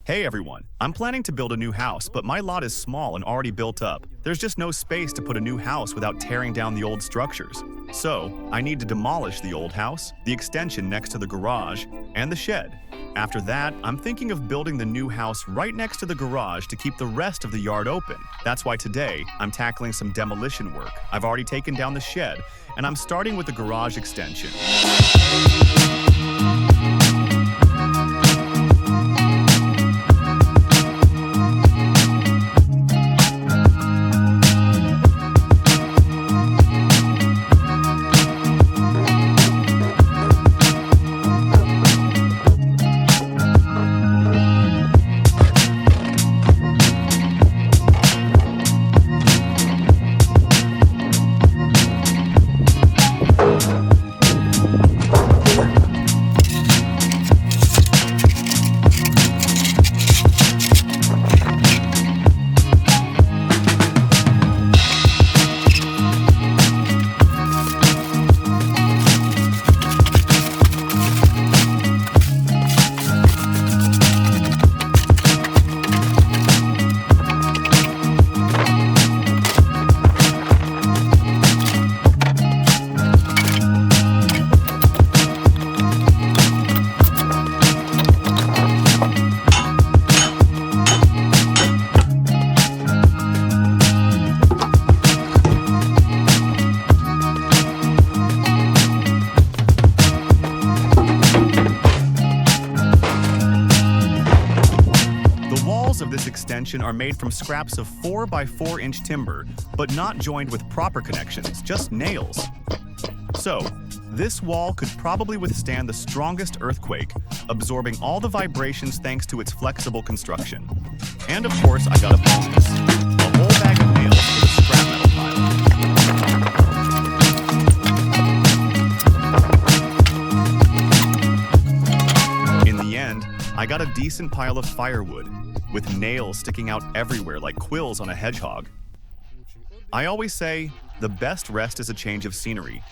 Hey everyone, I'm planning to build a new house, but my lot is small and already built up. There's just no space to put a new house without tearing down the old structures. So, I need to demolish the old house, the extension next to the garage, and the shed. After that, I'm thinking of building the new house right next to the garage to keep the rest of the yard open. That's why today, I'm tackling some demolition work. I've already taken down the shed, and I'm starting with the garage extension. Of this extension are made from scraps of 4 by 4 inch timber, but not joined with proper connections, just nails. So, this wall could probably withstand the strongest earthquake, absorbing all the vibrations thanks to its flexible construction. And of course, I got a bonus: a whole bag of nails for the scrap metal pile. In the end, I got a decent pile of firewood, with nails sticking out everywhere like quills on a hedgehog. I always say, the best rest is a change of scenery,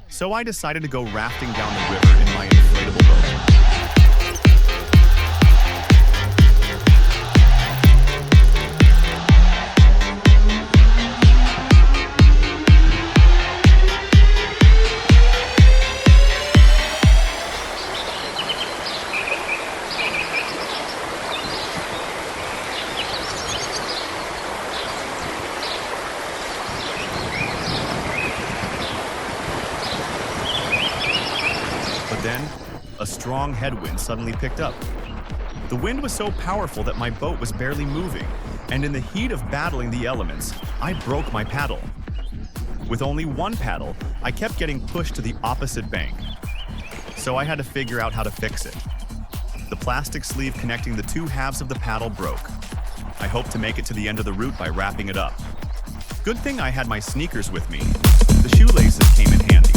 so I decided to go rafting down the river in my inflatable boat. Then, a strong headwind suddenly picked up. The wind was so powerful that my boat was barely moving, and in the heat of battling the elements, I broke my paddle. With only one paddle, I kept getting pushed to the opposite bank. So I had to figure out how to fix it. The plastic sleeve connecting the two halves of the paddle broke. I hoped to make it to the end of the route by wrapping it up. Good thing I had my sneakers with me. The shoelaces came in handy.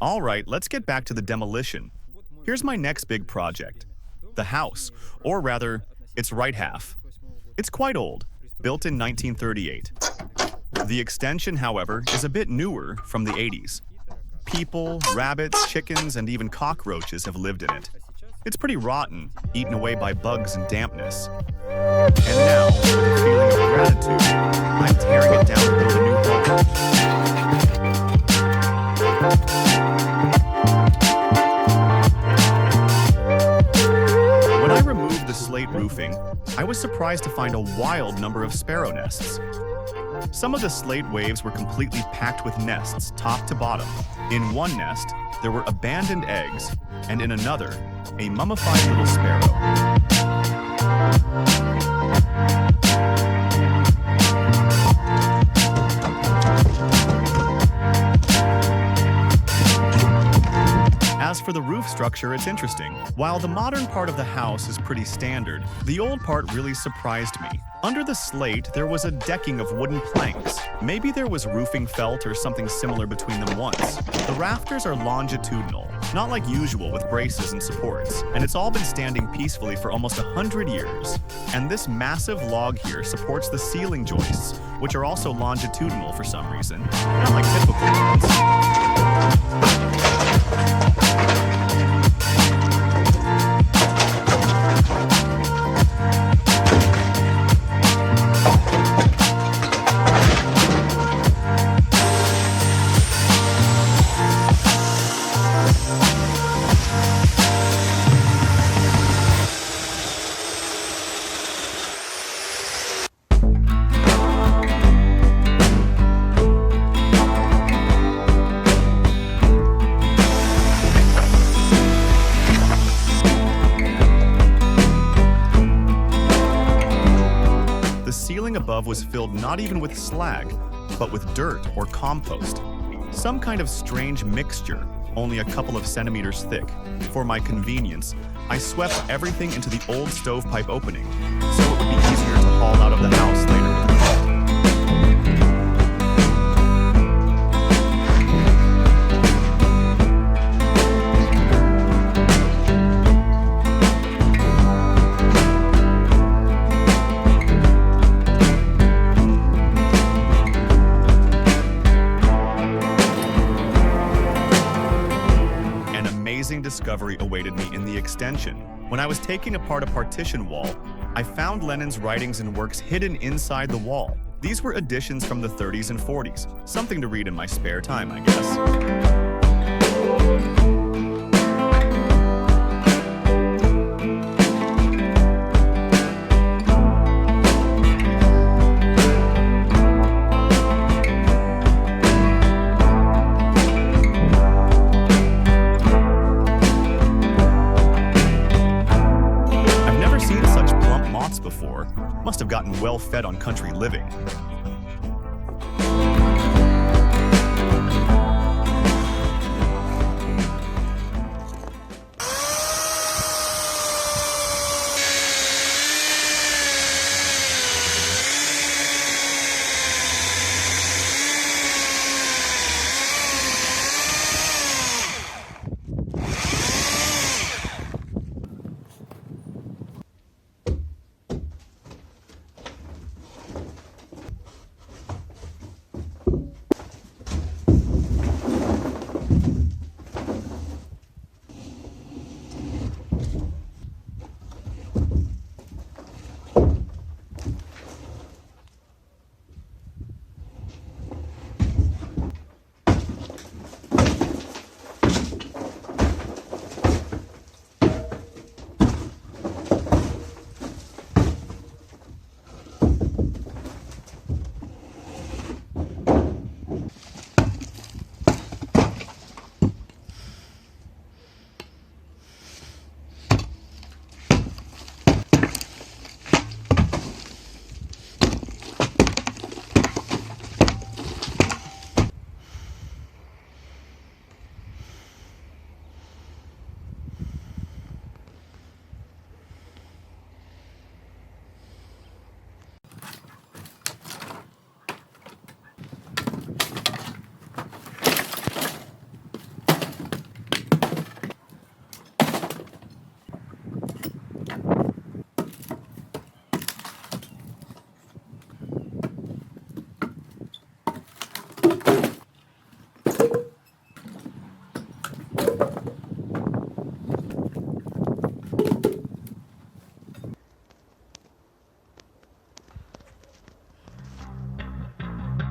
All right, let's get back to the demolition. Here's my next big project. The house, or rather, its right half. It's quite old, built in 1938. The extension, however, is a bit newer, from the 80s. People, rabbits, chickens, and even cockroaches have lived in it. It's pretty rotten, eaten away by bugs and dampness. And now, with a feeling of gratitude, I'm tearing it down to build a new home. When I removed the slate roofing, I was surprised to find a wild number of sparrow nests. Some of the slate waves were completely packed with nests, top to bottom. In one nest, there were abandoned eggs, and in another, a mummified little sparrow. As for the roof structure, it's interesting. While the modern part of the house is pretty standard, the old part really surprised me. Under the slate, there was a decking of wooden planks. Maybe there was roofing felt or something similar between them once. The rafters are longitudinal, not like usual with braces and supports, and it's all been standing peacefully for almost 100 years. And this massive log here supports the ceiling joists, which are also longitudinal for some reason, not like typical ones. Above was filled not even with slag, but with dirt or compost. Some kind of strange mixture, only a couple of centimeters thick. For my convenience, I swept everything into the old stovepipe opening, so it would be easier to haul out of the house later with the vault. Discovery awaited me in the extension. When I was taking apart a partition wall, I found Lenin's writings and works hidden inside the wall. These were additions from the 30s and 40s, something to read in my spare time, I guess. Must have gotten well fed on country living.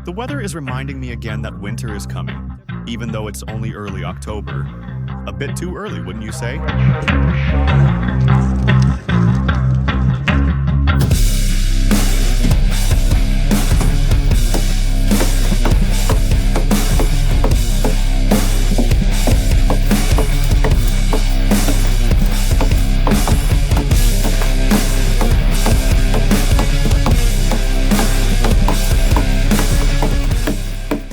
The weather is reminding me again that winter is coming, even though it's only early October. A bit too early, wouldn't you say?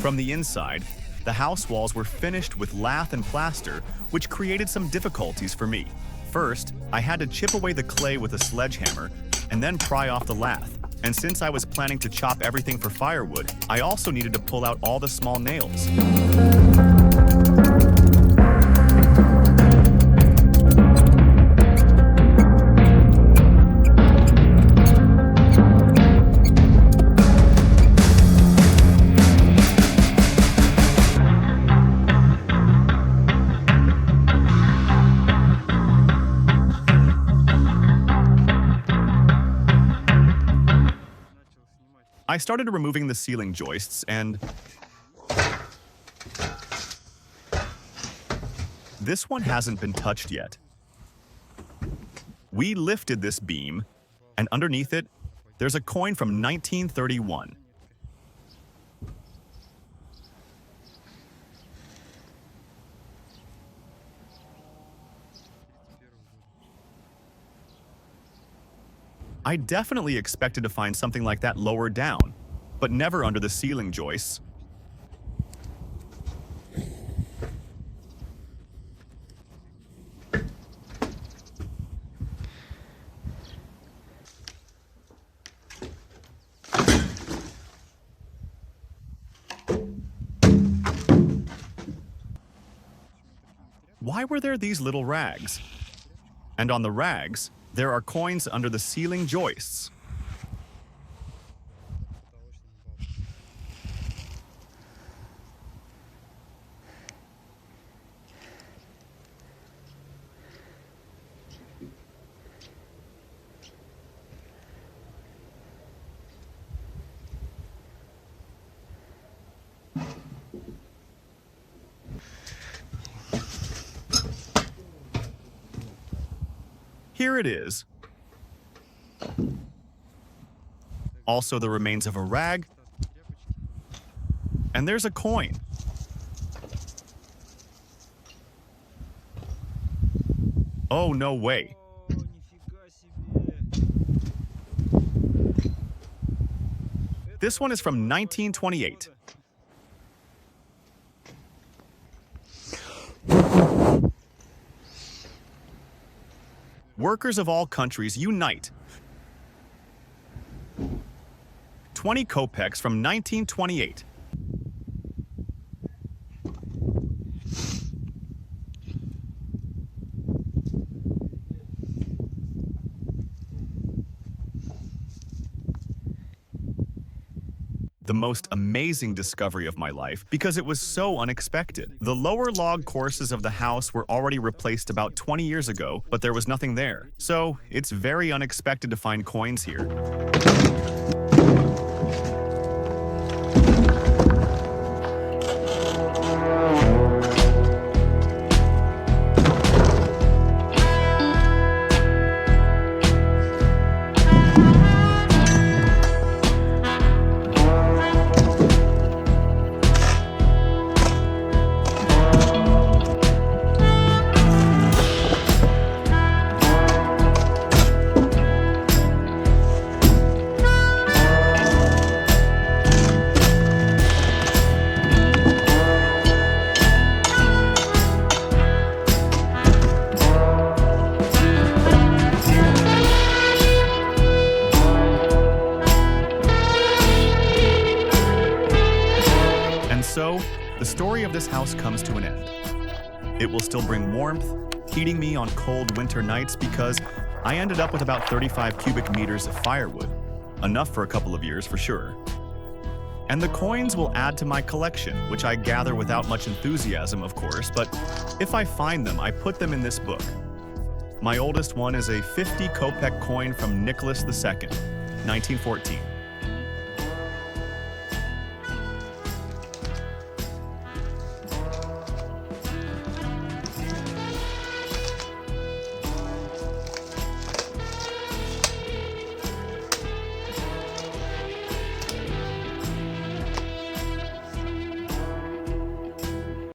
From the inside, the house walls were finished with lath and plaster, which created some difficulties for me. First, I had to chip away the clay with a sledgehammer and then pry off the lath. And since I was planning to chop everything for firewood, I also needed to pull out all the small nails. I started removing the ceiling joists and this one hasn't been touched yet. We lifted this beam and underneath it, there's a coin from 1931. I definitely expected to find something like that lower down, but never under the ceiling joists. Why were there these little rags? And on the rags, there are coins under the ceiling joists. Here it is. Also the remains of a rag. And there's a coin. Oh, no way. This one is from 1928. Workers of all countries unite. 20 kopecks from 1928. The most amazing discovery of my life because it was so unexpected. The lower log courses of the house were already replaced about 20 years ago, but there was nothing there. So it's very unexpected to find coins here. So, the story of this house comes to an end. It will still bring warmth, heating me on cold winter nights because I ended up with about 35 cubic meters of firewood, enough for a couple of years for sure. And the coins will add to my collection, which I gather without much enthusiasm, of course, but if I find them, I put them in this book. My oldest one is a 50 kopeck coin from Nicholas II, 1914.